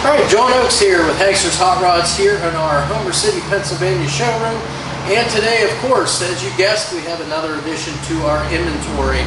All right, John Oakes here with HANKSTERS Hot Rods here in our Homer City, Pennsylvania showroom. And today, of course, as you guessed, we have another addition to our inventory.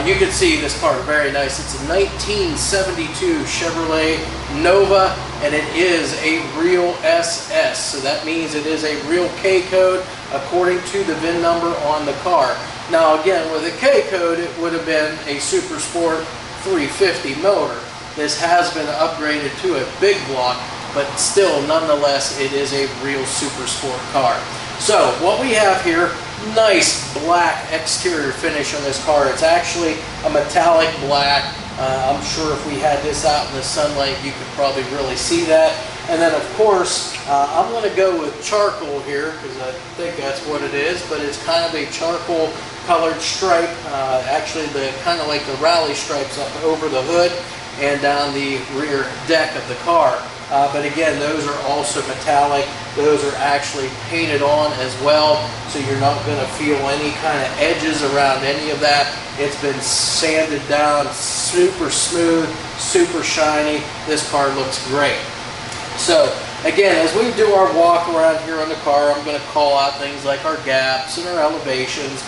You can see this car, very nice. It's a 1972 Chevrolet Nova, and it is a real SS. So that means it is a real K code according to the VIN number on the car. Now again, with a K code, it would have been a Super Sport 350 motor. This has been upgraded to a big block, but still, nonetheless, it is a real super sport car. So, what we have here, nice black exterior finish on this car. It's actually a metallic black. I'm sure if we had this out in the sunlight, you could probably really see that. And then, of course, I'm going to go with charcoal here, because I think that's what it is, but it's kind of a charcoal colored stripe. Actually, the kind of like the rally stripes up over the hood and down the rear deck of the car. But again, those are also metallic. Those are actually painted on as well, so you're not going to feel any kind of edges around any of that. It's been sanded down, super smooth, super shiny. This car looks great. So again, as we do our walk around here on the car, I'm going to call out things like our gaps and our elevations.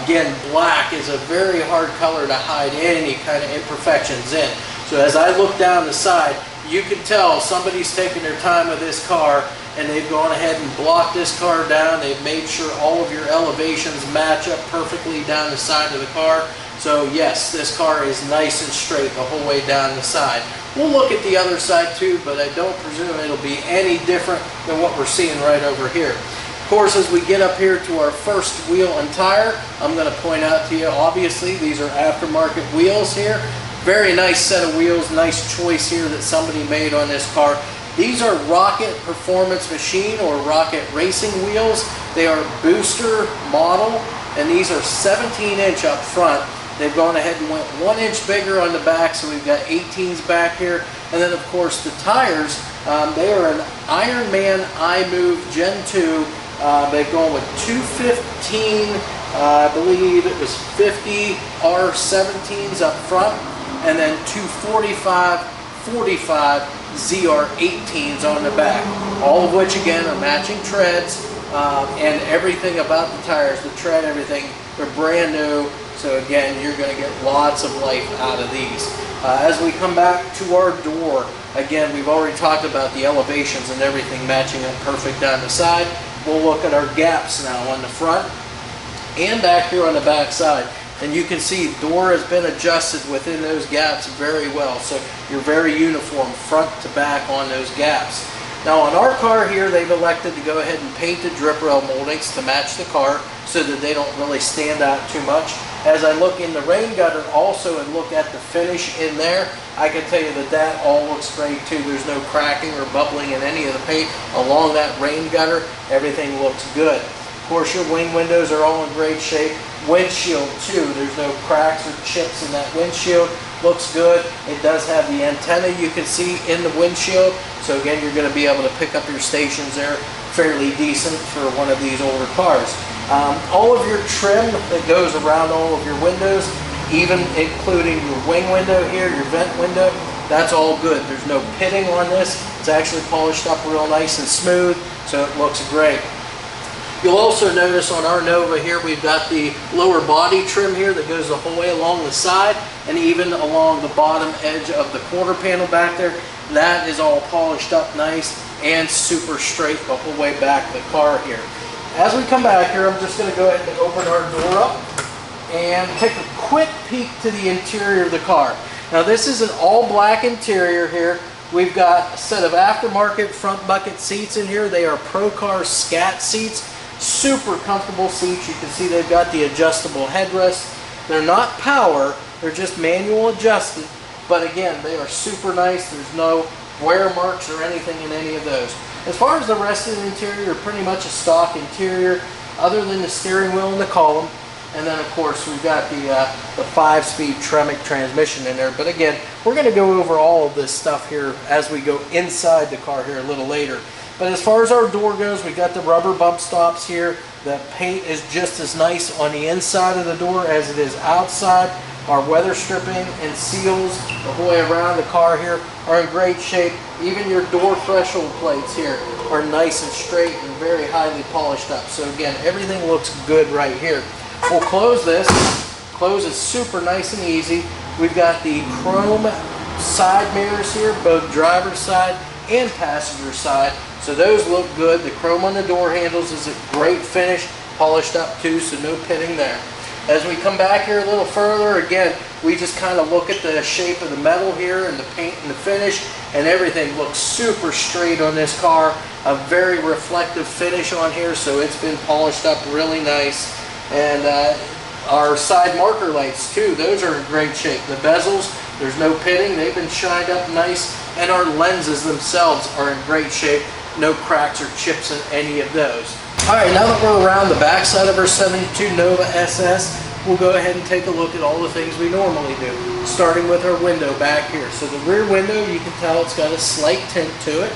Again, black is a very hard color to hide any kind of imperfections in. So as I look down the side, you can tell somebody's taken their time with this car and they've gone ahead and blocked this car down. They've made sure all of your elevations match up perfectly down the side of the car. So yes, this car is nice and straight the whole way down the side. We'll look at the other side too, but I don't presume it'll be any different than what we're seeing right over here. Of course, as we get up here to our first wheel and tire, I'm going to point out to you, obviously, these are aftermarket wheels here. Very nice set of wheels, nice choice here that somebody made on this car. These are Rocket Performance Machine or Rocket Racing wheels. They are booster model, and these are 17-inch up front. They've gone ahead and went 1 inch bigger on the back, so we've got 18s back here. And then, of course, the tires, they are an Ironman iMove Gen 2. They've gone with 215, I believe it was 50 R17s up front, and then 245, 45 ZR18s on the back. All of which, again, are matching treads, and everything about the tires, the tread, everything, they're brand new. So again, you're going to get lots of life out of these. As we come back to our door, again, we've already talked about the elevations and everything matching up perfect down the side. We'll look at our gaps now on the front and back here on the back side. And you can see the door has been adjusted within those gaps very well. So you're very uniform front to back on those gaps. Now on our car here, they've elected to go ahead and paint the drip rail moldings to match the car so that they don't really stand out too much. As I look in the rain gutter also and look at the finish in there, I can tell you that that all looks great too. There's no cracking or bubbling in any of the paint along that rain gutter. Everything looks good. Of course, your wing windows are all in great shape. Windshield too, there's no cracks or chips in that windshield. Looks good. It does have the antenna you can see in the windshield. So again, you're going to be able to pick up your stations there fairly decent for one of these older cars. All of your trim that goes around all of your windows, even including your wing window here, your vent window, that's all good. There's no pitting on this. It's actually polished up real nice and smooth, so it looks great. You'll also notice on our Nova here, we've got the lower body trim here that goes the whole way along the side and even along the bottom edge of the quarter panel back there. That is all polished up nice and super straight the whole way back the car here. As we come back here, I'm just going to go ahead and open our door up and take a quick peek to the interior of the car. Now this is an all black interior here. We've got a set of aftermarket front bucket seats in here. They are Procar Scat seats. Super comfortable seats. You can see they've got the adjustable headrest. They're not power, they're just manual adjusted. But again, they are super nice. There's no wear marks or anything in any of those. As far as the rest of the interior, pretty much a stock interior, other than the steering wheel and the column. And then, of course, we've got the 5-speed Tremec transmission in there. But again, we're going to go over all of this stuff here as we go inside the car here a little later. But as far as our door goes, we've got the rubber bump stops here. The paint is just as nice on the inside of the door as it is outside. Our weather stripping and seals the whole way around the car here are in great shape. Even your door threshold plates here are nice and straight and very highly polished up. So again, everything looks good right here. We'll close this. Close is super nice and easy. We've got the chrome side mirrors here, both driver's side and passenger side. So those look good. The chrome on the door handles is a great finish, polished up too, so no pitting there. As we come back here a little further, again, we just kind of look at the shape of the metal here and the paint and the finish, and everything looks super straight on this car. A very reflective finish on here, so it's been polished up really nice. And our side marker lights too, those are in great shape. The bezels, there's no pitting, they've been shined up nice, and our lenses themselves are in great shape. No cracks or chips in any of those. Alright, now that we're around the back side of our 72 Nova SS, we'll go ahead and take a look at all the things we normally do, starting with our window back here. So the rear window, you can tell it's got a slight tint to it.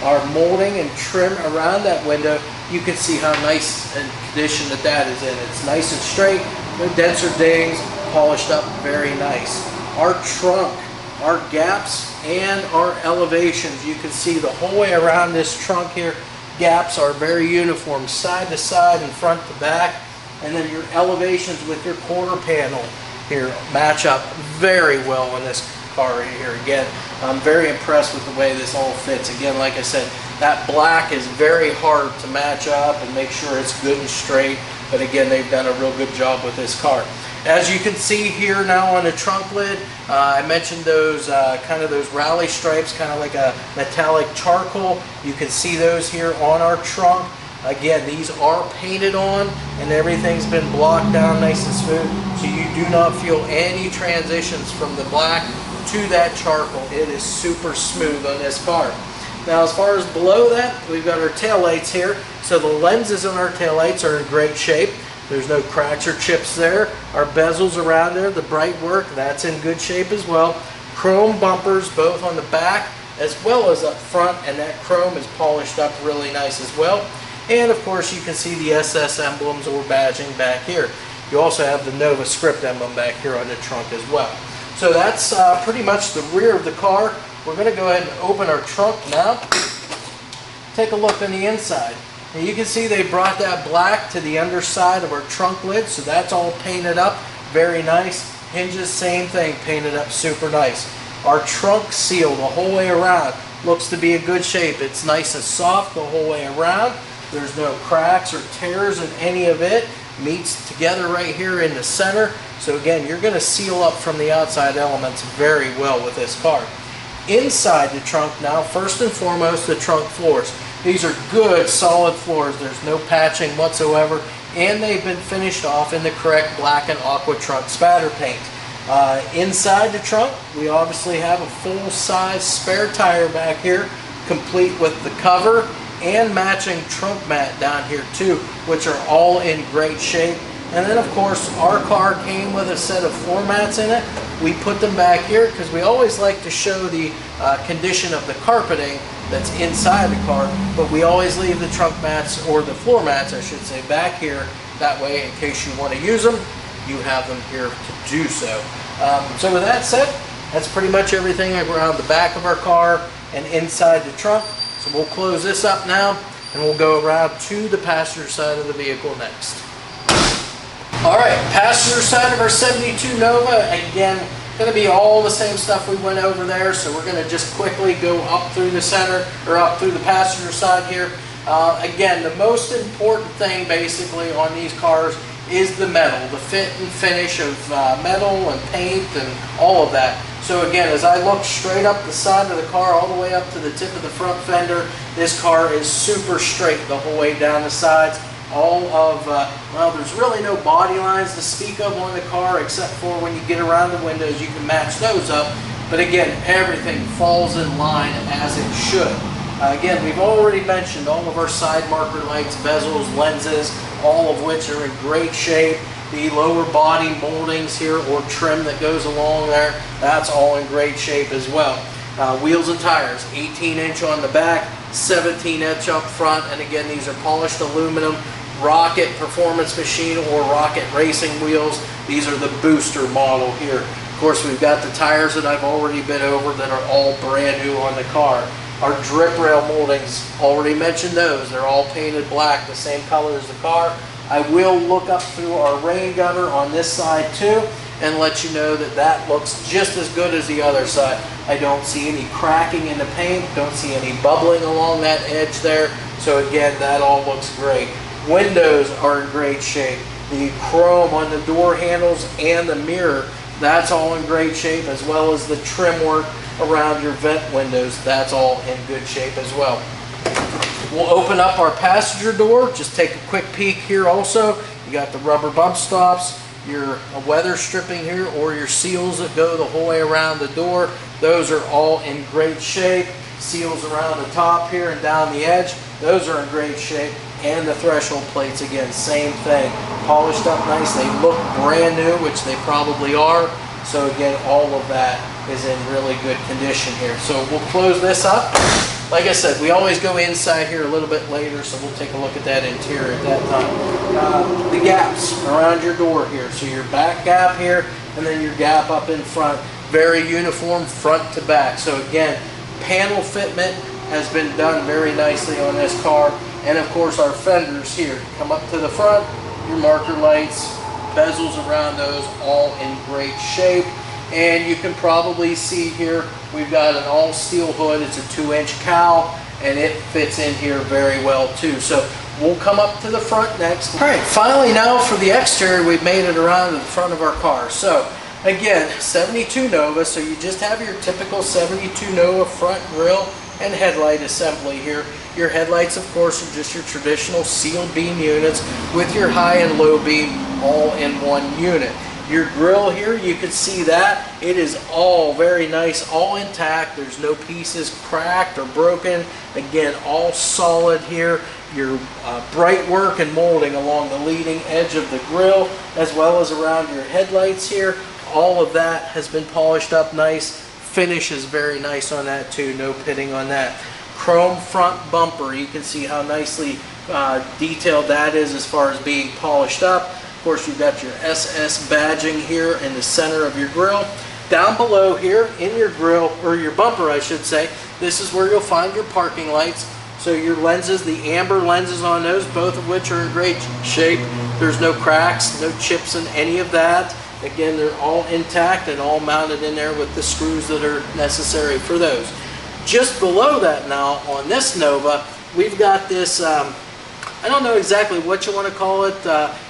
Our molding and trim around that window, you can see how nice and condition that is in. It's nice and straight, no dents or dings, polished up, very nice. Our trunk, our gaps, and our elevations, you can see the whole way around this trunk here. Gaps are very uniform, side to side and front to back. And then your elevations with your quarter panel here match up very well on this car right here. Again, I'm very impressed with the way this all fits. Again, like I said, that black is very hard to match up and make sure it's good and straight. But again, they've done a real good job with this car. As you can see here now on the trunk lid, I mentioned those kind of those rally stripes, kind of like a metallic charcoal. You can see those here on our trunk. Again, these are painted on and everything's been blocked down nice and smooth, so you do not feel any transitions from the black to that charcoal. It is super smooth on this car. Now as far as below that, we've got our tail lights here. So the lenses on our tail lights are in great shape. There's no cracks or chips there. Our bezels around there, the bright work, that's in good shape as well. Chrome bumpers both on the back as well as up front, and that chrome is polished up really nice as well. And of course you can see the SS emblems or badging back here. You also have the Nova script emblem back here on the trunk as well. So that's pretty much the rear of the car. We're going to go ahead and open our trunk now. Take a look on the inside. Now you can see they brought that black to the underside of our trunk lid, so that's all painted up, very nice. Hinges, same thing, painted up super nice. Our trunk seal the whole way around looks to be in good shape. It's nice and soft the whole way around. There's no cracks or tears in any of it. Meets together right here in the center. So again, you're going to seal up from the outside elements very well with this car. Inside the trunk now, first and foremost, the trunk floors. These are good, solid floors. There's no patching whatsoever, and they've been finished off in the correct black and aqua trunk spatter paint. Inside the trunk, we obviously have a full-size spare tire back here, complete with the cover and matching trunk mat down here too, which are all in great shape. And then of course, our car came with a set of floor mats in it. We put them back here because we always like to show the condition of the carpeting that's inside the car, but we always leave the trunk mats, or the floor mats I should say, back here. That way, in case you want to use them, you have them here to do so. So with that said, that's pretty much everything around the back of our car and inside the trunk. So we'll close this up now and we'll go around to the passenger side of the vehicle next. Alright, passenger side of our 72 Nova, again, going to be all the same stuff we went over there, so we're going to just quickly go up through the center, or up through the passenger side here. Again, the most important thing basically on these cars is the metal, the fit and finish of metal and paint and all of that. So again, as I look straight up the side of the car all the way up to the tip of the front fender, this car is super straight the whole way down the sides. All of, well, there's really no body lines to speak of on the car, except for when you get around the windows, you can match those up. But again, everything falls in line as it should. Again, we've already mentioned all of our side marker lights, bezels, lenses, all of which are in great shape. The lower body moldings here or trim that goes along there, that's all in great shape as well. Wheels and tires, 18-inch on the back, 17-inch up front, and again, these are polished aluminum. Rocket Performance Machine or Rocket Racing wheels. These are the booster model here. Of course, we've got the tires that I've already been over that are all brand new on the car. Our drip rail moldings, already mentioned those. They're all painted black, the same color as the car. I will look up through our rain gutter on this side too and let you know that that looks just as good as the other side. I don't see any cracking in the paint, don't see any bubbling along that edge there. So again, that all looks great. Windows are in great shape. The chrome on the door handles and the mirror, that's all in great shape, as well as the trim work around your vent windows. That's all in good shape as well. We'll open up our passenger door. Just take a quick peek here also. You got the rubber bump stops, your weather stripping here, or your seals that go the whole way around the door. Those are all in great shape. Seals around the top here and down the edge, those are in great shape. And the threshold plates, again, same thing. Polished up nice. They look brand new, which they probably are. So again, all of that is in really good condition here. So we'll close this up. Like I said, we always go inside here a little bit later, so we'll take a look at that interior at that time. The gaps around your door here. So your back gap here, and then your gap up in front. Very uniform front to back. So again, panel fitment has been done very nicely on this car. And of course our fenders here. Come up to the front, your marker lights, bezels around those, all in great shape. And you can probably see here, we've got an all steel hood. It's a 2-inch cowl, and it fits in here very well too. So we'll come up to the front next. All right, finally now for the exterior, we've made it around to the front of our car. So again, 72 Nova, so you just have your typical 72 Nova front grille and headlight assembly here. Your headlights, of course, are just your traditional sealed beam units with your high and low beam all in one unit. Your grille here, you can see that it is all very nice, all intact. There's no pieces cracked or broken. Again, all solid here. Your bright work and molding along the leading edge of the grille, as well as around your headlights here. All of that has been polished up nice. Finish is very nice on that too, no pitting on that. Chrome front bumper, you can see how nicely detailed that is as far as being polished up. Of course, you've got your SS badging here in the center of your grille. Down below here in your grille, or your bumper I should say, this is where you'll find your parking lights. So your lenses, the amber lenses on those, both of which are in great shape. There's no cracks, no chips in any of that. Again, they're all intact and all mounted in there with the screws that are necessary for those. Just below that now, on this Nova, we've got this, I don't know exactly what you want to call it.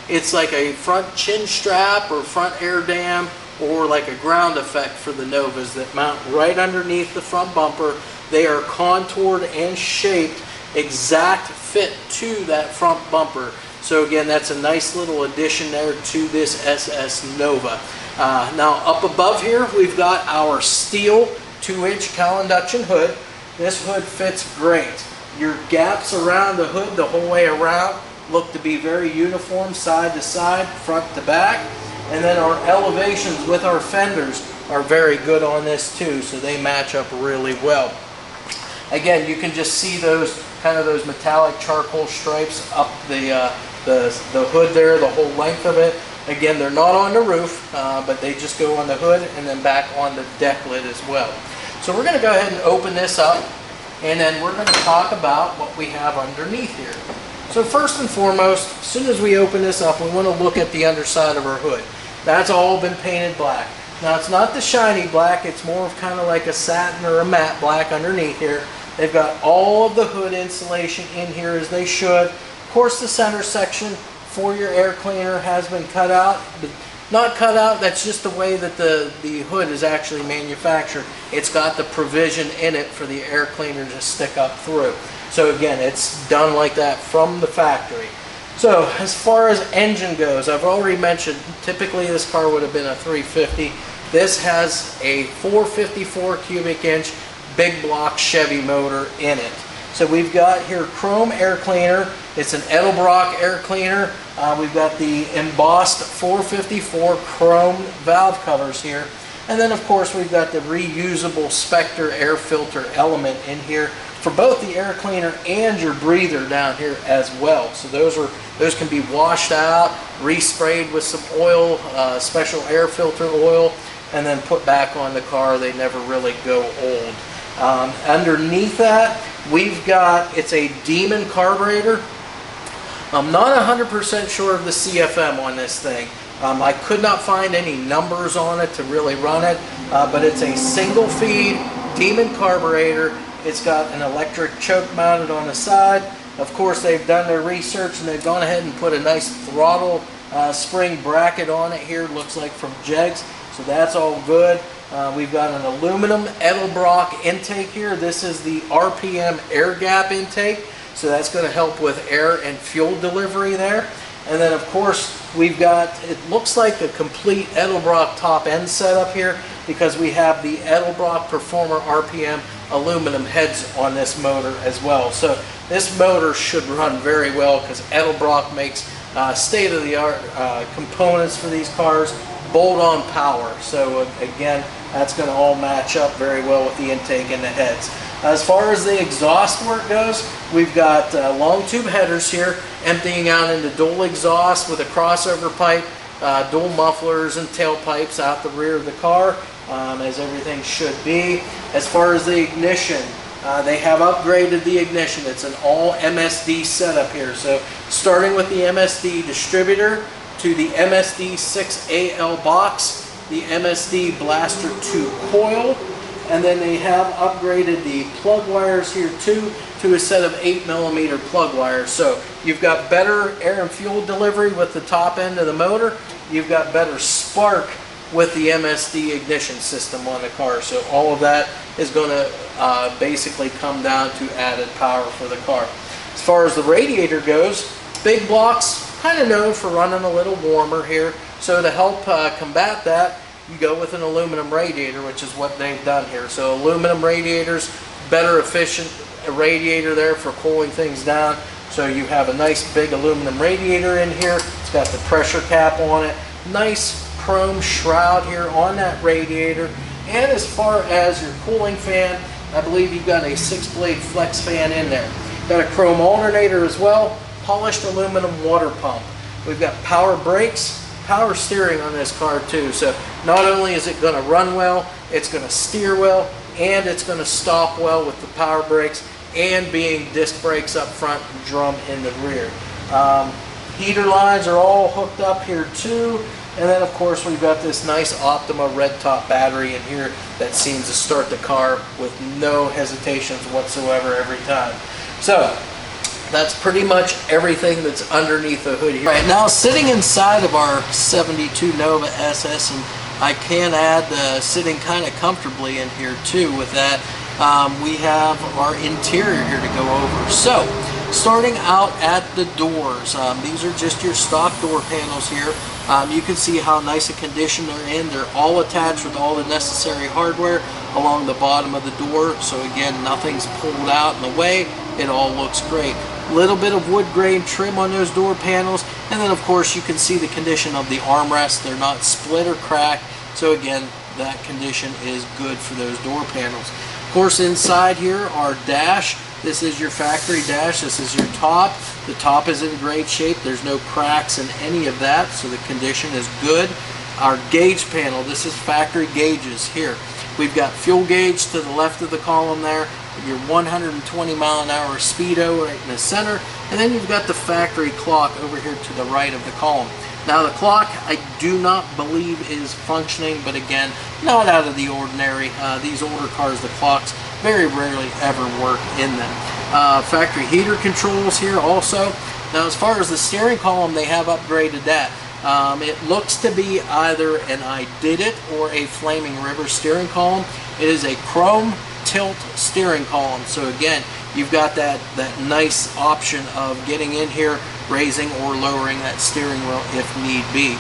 It's like a front chin strap or front air dam, or like a ground effect for the Novas that mount right underneath the front bumper. They are contoured and shaped exact fit to that front bumper. So again, that's a nice little addition there to this SS Nova. Now up above here, we've got our steel 2-inch cowl induction hood. This hood fits great. Your gaps around the hood the whole way around look to be very uniform, side to side, front to back. And then our elevations with our fenders are very good on this too, so they match up really well. Again, you can just see those kind of those metallic charcoal stripes up the hood there, the whole length of it. Again, they're not on the roof, but they just go on the hood and then back on the deck lid as well. So we're going to go ahead and open this up, and then we're going to talk about what we have underneath here. So first and foremost, as soon as we open this up, we want to look at the underside of our hood. That's all been painted black. Now it's not the shiny black, it's more of kind of like a satin or a matte black underneath here. They've got all of the hood insulation in here as they should. Of course, the center section for your air cleaner has been cut out. But not cut out, that's just the way that the hood is actually manufactured. It's got the provision in it for the air cleaner to stick up through. So again, it's done like that from the factory. So as far as engine goes, I've already mentioned typically this car would have been a 350. This has a 454 cubic inch big block Chevy motor in it. So we've got here chrome air cleaner. It's an Edelbrock air cleaner. We've got the embossed 454 chrome valve covers here. And then of course we've got the reusable Spectre air filter element in here for both the air cleaner and your breather down here as well. So those can be washed out, resprayed with some oil, special air filter oil, and then put back on the car. They never really go old. Underneath that, we've got, it's a Demon carburetor. I'm not 100% sure of the CFM on this thing. I could not find any numbers on it to really run it, but it's a single feed Demon carburetor. It's got an electric choke mounted on the side. Of course, they've done their research and they've gone ahead and put a nice throttle spring bracket on it here, looks like from Jegs, so that's all good. We've got an aluminum Edelbrock intake here. This is the RPM air gap intake, so that's going to help with air and fuel delivery there. And then of course we've got, it looks like a complete Edelbrock top end setup here, because we have the Edelbrock Performer RPM aluminum heads on this motor as well. So this motor should run very well, because Edelbrock makes state-of-the-art components for these cars, bolt-on power. So again, that's going to all match up very well with the intake and the heads. As far as the exhaust work goes, we've got long tube headers here emptying out into dual exhaust with a crossover pipe, dual mufflers and tailpipes out the rear of the car, as everything should be. As far as the ignition, they have upgraded the ignition. It's an all MSD setup here. So starting with the MSD distributor to the MSD 6AL box, the MSD Blaster 2 coil, and then they have upgraded the plug wires here too to a set of 8mm plug wires. So you've got better air and fuel delivery with the top end of the motor. You've got better spark with the MSD ignition system on the car. So all of that is going to basically come down to added power for the car. As far as the radiator goes, big blocks, kind of known for running a little warmer here. So to help combat that, you go with an aluminum radiator, which is what they've done here. So aluminum radiators, better efficient radiator there for cooling things down. So you have a nice big aluminum radiator in here. It's got the pressure cap on it. Nice chrome shroud here on that radiator. And as far as your cooling fan, I believe you've got a 6-blade flex fan in there. Got a chrome alternator as well, polished aluminum water pump. We've got power brakes, power steering on this car too. So not only is it going to run well, it's going to steer well, and it's going to stop well with the power brakes, and being disc brakes up front and drum in the rear. Heater lines are all hooked up here too. And then of course we've got this nice Optima red top battery in here that seems to start the car with no hesitations whatsoever every time. So that's pretty much everything that's underneath the hood here. Right now, sitting inside of our 72 Nova SS, and I can add sitting kind of comfortably in here too with that, we have our interior here to go over. So starting out at the doors, these are just your stock door panels here. You can see how nice a condition they're in. They're all attached with all the necessary hardware along the bottom of the door. So again, nothing's pulled out in the way. It all looks great. Little bit of wood grain trim on those door panels, and then of course you can see the condition of the armrests. They're not split or cracked. So again, that condition is good for those door panels. Of course, inside here, our dash. This is your factory dash. This is your top. The top is in great shape. There's no cracks in any of that, so the condition is good. Our gauge panel, this is factory gauges here. We've got fuel gauge to the left of the column there, your 120 mile an hour speedo right in the center, and then you've got the factory clock over here to the right of the column. Now the clock I do not believe is functioning, but again, not out of the ordinary. These older cars, the clocks very rarely ever work in them. Factory heater controls here also. Now as far as the steering column, they have upgraded that. It looks to be either an I Did It or a Flaming River steering column. It is a chrome tilt steering column. So again, you've got that nice option of getting in here, raising or lowering that steering wheel if need be.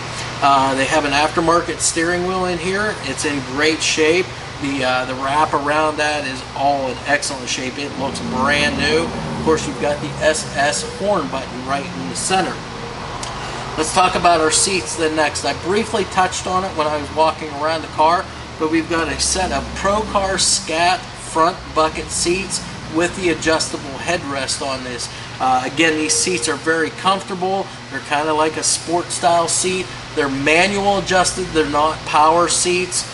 They have an aftermarket steering wheel in here. It's in great shape. The wrap around that is all in excellent shape. It looks brand new. Of course, you've got the SS horn button right in the center. Let's talk about our seats then next. I briefly touched on it when I was walking around the car, but we've got a set of Pro Car Scat front bucket seats. with the adjustable headrest on this. Again, these seats are very comfortable. They're kind of like a sport style seat. They're manual adjusted. They're not power seats.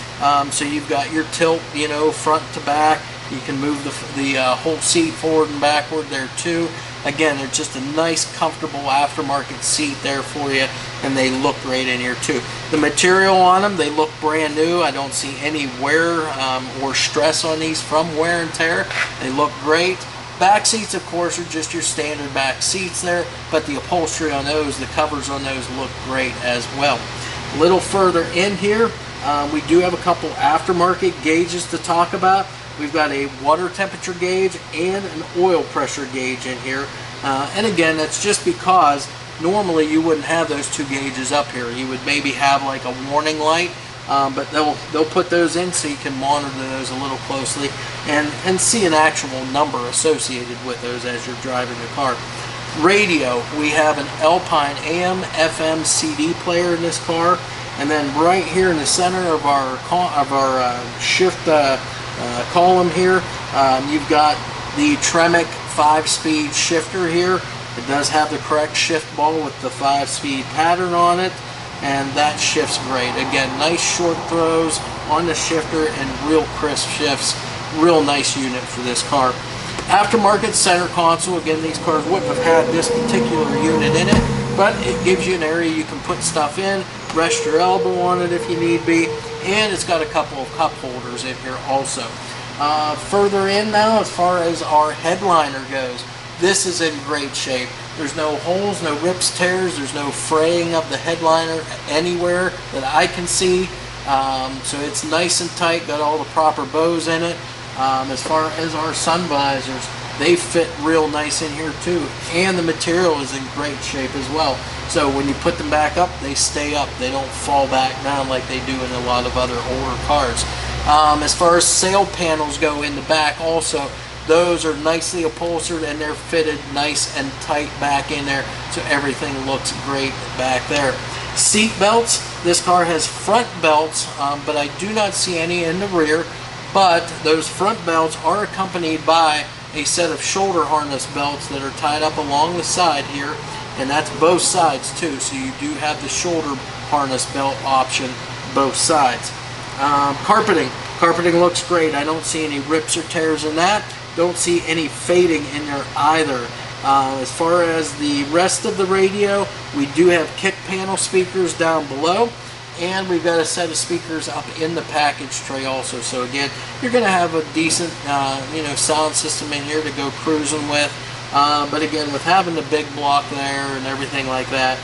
So you've got your tilt, you know, front to back. You can move the whole seat forward and backward there too. Again, they're just a nice, comfortable aftermarket seat there for you, and they look great in here too. The material on them, they look brand new. I don't see any wear or stress on these from wear and tear. They look great. Back seats, of course, are just your standard back seats there, but the upholstery on those, the covers on those look great as well. A little further in here, we do have a couple aftermarket gauges to talk about. We've got a water temperature gauge and an oil pressure gauge in here. And again, that's just because normally you wouldn't have those two gauges up here. You would maybe have like a warning light, but they'll put those in so you can monitor those a little closely and see an actual number associated with those as you're driving the car. Radio, we have an Alpine AM, FM, CD player in this car. And then right here in the center of our shift column here, you've got the Tremec 5-speed shifter here. It does have the correct shift ball with the 5-speed pattern on it, and that shifts great. Again, nice short throws on the shifter and real crisp shifts. Real nice unit for this car. Aftermarket center console. Again, these cars wouldn't have had this particular unit in it, but it gives you an area you can put stuff in, rest your elbow on it if you need be, and it's got a couple of cup holders in here also. Further in now, as far as our headliner goes, this is in great shape. There's no holes, no rips, tears, there's no fraying of the headliner anywhere that I can see. So it's nice and tight, got all the proper bows in it. As far as our sun visors, they fit real nice in here too, and the material is in great shape as well. So when you put them back up, they stay up. They don't fall back down like they do in a lot of other older cars. As far as sail panels go in the back also, those are nicely upholstered and they're fitted nice and tight back in there, so everything looks great back there. Seat belts, this car has front belts, but I do not see any in the rear, but those front belts are accompanied by a set of shoulder harness belts that are tied up along the side here, and that's both sides too, so you do have the shoulder harness belt option both sides. Carpeting looks great. I don't see any rips or tears in that. Don't see any fading in there either. As far as the rest of the radio, we do have kick panel speakers down below, and we've got a set of speakers up in the package tray also. So again, you're going to have a decent sound system in here to go cruising with. But again, with having the big block there and everything like that,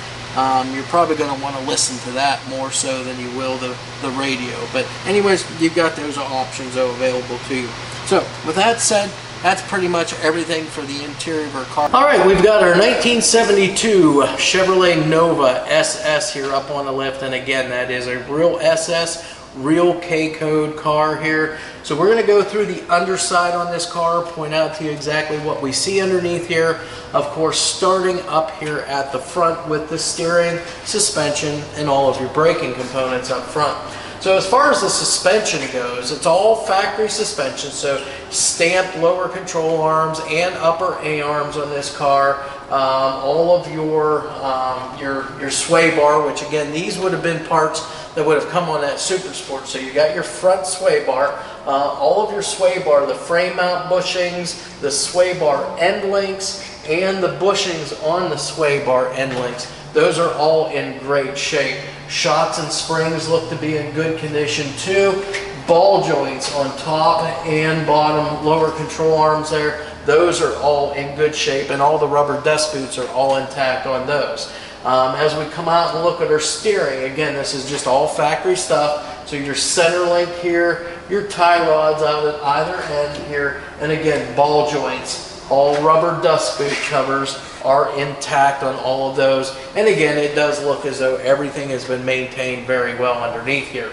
you're probably going to want to listen to that more so than you will the radio. But anyways, you've got those options available to you. So with that said, that's pretty much everything for the interior of our car. Alright, we've got our 1972 Chevrolet Nova SS here up on the left, and again, that is a real SS, real K-code car here. So we're going to go through the underside on this car, point out to you exactly what we see underneath here. Of course, starting up here at the front with the steering, suspension, and all of your braking components up front. So as far as the suspension goes, it's all factory suspension, so stamped lower control arms and upper A-arms on this car. All of your sway bar, which again, these would have been parts that would have come on that Super Sport. So you got your front sway bar, all of your sway bar, the frame mount bushings, the sway bar end links, and the bushings on the sway bar end links. Those are all in great shape. Shocks and springs look to be in good condition too. Ball joints on top and bottom lower control arms there, those are all in good shape, and all the rubber dust boots are all intact on those. As we come out and look at our steering, again, this is just all factory stuff. So your center link here, your tie rods out at either end here, and again, ball joints, all rubber dust boot covers are intact on all of those. And again, it does look as though everything has been maintained very well underneath here.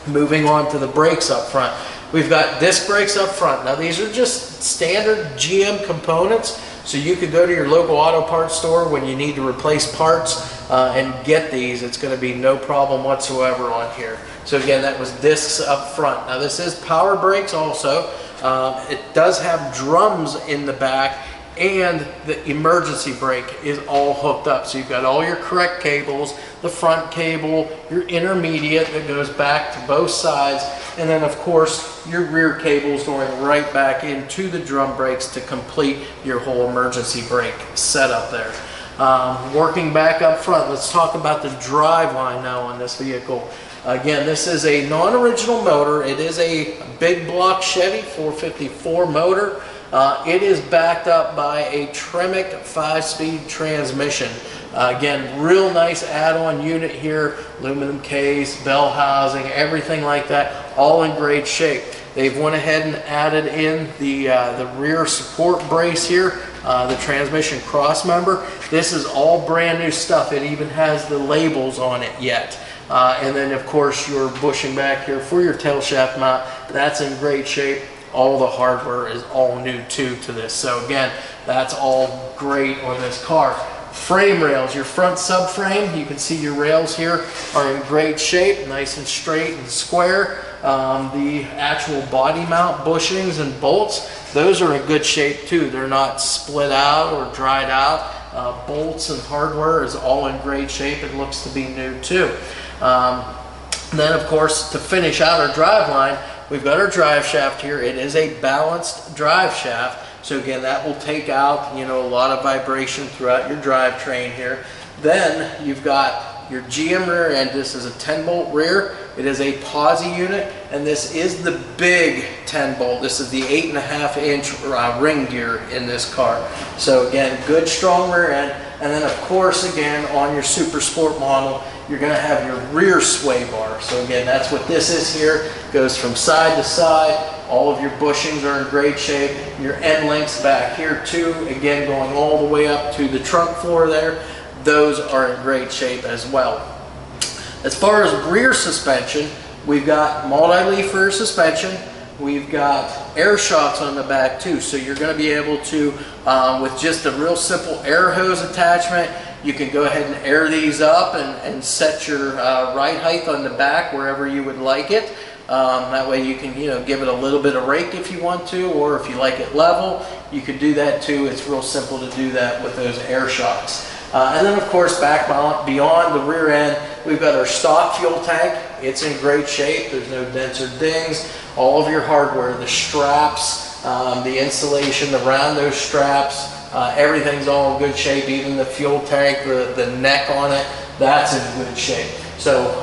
Moving on to the brakes up front. We've got disc brakes up front. Now these are just standard GM components, so you could go to your local auto parts store when you need to replace parts and get these. It's going to be no problem whatsoever on here. So again, that was discs up front. Now this is power brakes also. It does have drums in the back, and the emergency brake is all hooked up. So you've got all your correct cables, the front cable, your intermediate that goes back to both sides, and then of course your rear cables going right back into the drum brakes to complete your whole emergency brake setup there. Working back up front, let's talk about the drive line now on this vehicle. Again, this is a non-original motor. It is a big block Chevy 454 motor. It is backed up by a Tremec 5-speed transmission. Again, real nice add-on unit here, aluminum case, bell housing, everything like that, all in great shape. They've went ahead and added in the rear support brace here, the transmission cross member. This is all brand new stuff. It even has the labels on it yet. And then of course your bushing back here for your tail shaft mount, that's in great shape. All the hardware is all new too to this. So again, that's all great on this car. Frame rails, your front subframe, you can see your rails here are in great shape, nice and straight and square. The actual body mount bushings and bolts, those are in good shape too. They're not split out or dried out. Bolts and hardware is all in great shape. It looks to be new too. Then of course, to finish out our drive line, we've got our drive shaft here. It is a balanced drive shaft. So again, that will take out, you know, a lot of vibration throughout your drivetrain here. Then you've got your GM rear end. This is a 10-bolt rear. It is a posi unit, and this is the big 10-bolt. This is the 8.5-inch ring gear in this car. So again, good strong rear end. And then of course, again, on your Super Sport model, you're going to have your rear sway bar. So again, that's what this is here. Goes from side to side. All of your bushings are in great shape. Your end links back here too, again going all the way up to the trunk floor there. Those are in great shape as well. As far as rear suspension, we've got multi-leaf rear suspension. We've got air shocks on the back too. So you're going to be able to, with just a real simple air hose attachment, you can go ahead and air these up and set your ride height on the back wherever you would like it. That way you can, you know, give it a little bit of rake if you want to, or if you like it level, you could do that too. It's real simple to do that with those air shocks. And then of course back beyond the rear end, we've got our stock fuel tank. It's in great shape. There's no dents or dings. All of your hardware, the straps, the insulation around those straps, everything's all in good shape. Even the fuel tank, the neck on it, that's in good shape. So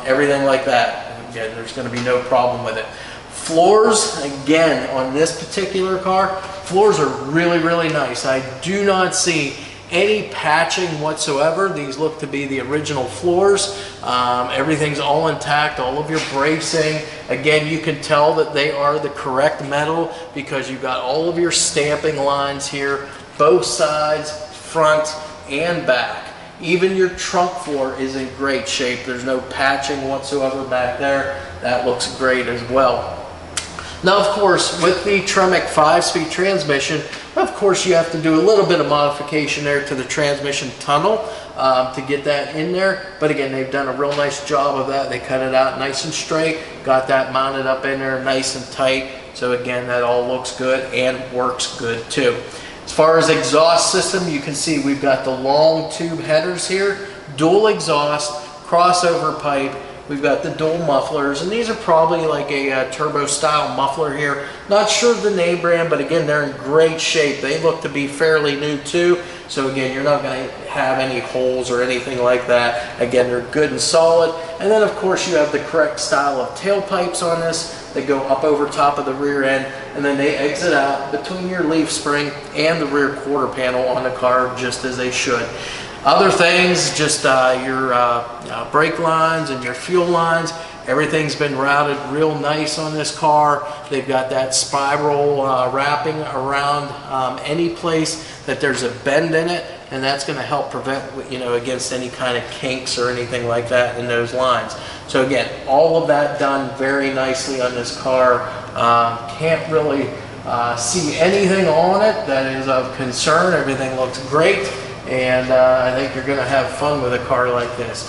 everything like that. Again, there's going to be no problem with it. Floors, again, on this particular car, floors are really, really nice. I do not see any patching whatsoever. These look to be the original floors. Everything's all intact, all of your bracing. Again, you can tell that they are the correct metal because you've got all of your stamping lines here, both sides, front and back. Even your trunk floor is in great shape. There's no patching whatsoever back there. That looks great as well. Now, of course, with the Tremec 5-speed transmission, of course, you have to do a little bit of modification there to the transmission tunnel to get that in there. But again, they've done a real nice job of that. They cut it out nice and straight, got that mounted up in there nice and tight. So again, that all looks good and works good too. As far as exhaust system, you can see we've got the long tube headers here, dual exhaust, crossover pipe. We've got the dual mufflers, and these are probably like a turbo style muffler here. Not sure of the name brand, but again, they're in great shape. They look to be fairly new too. So again, you're not going to have any holes or anything like that. Again, they're good and solid. And then of course you have the correct style of tailpipes on this. They go up over top of the rear end, and then they exit out between your leaf spring and the rear quarter panel on the car, just as they should. Other things, just your brake lines and your fuel lines, everything's been routed real nice on this car. They've got that spiral wrapping around any place that there's a bend in it, and that's going to help prevent, you know, against any kind of kinks or anything like that in those lines. So again, all of that done very nicely on this car. Can't really see anything on it that is of concern. Everything looks great, and I think you're going to have fun with a car like this.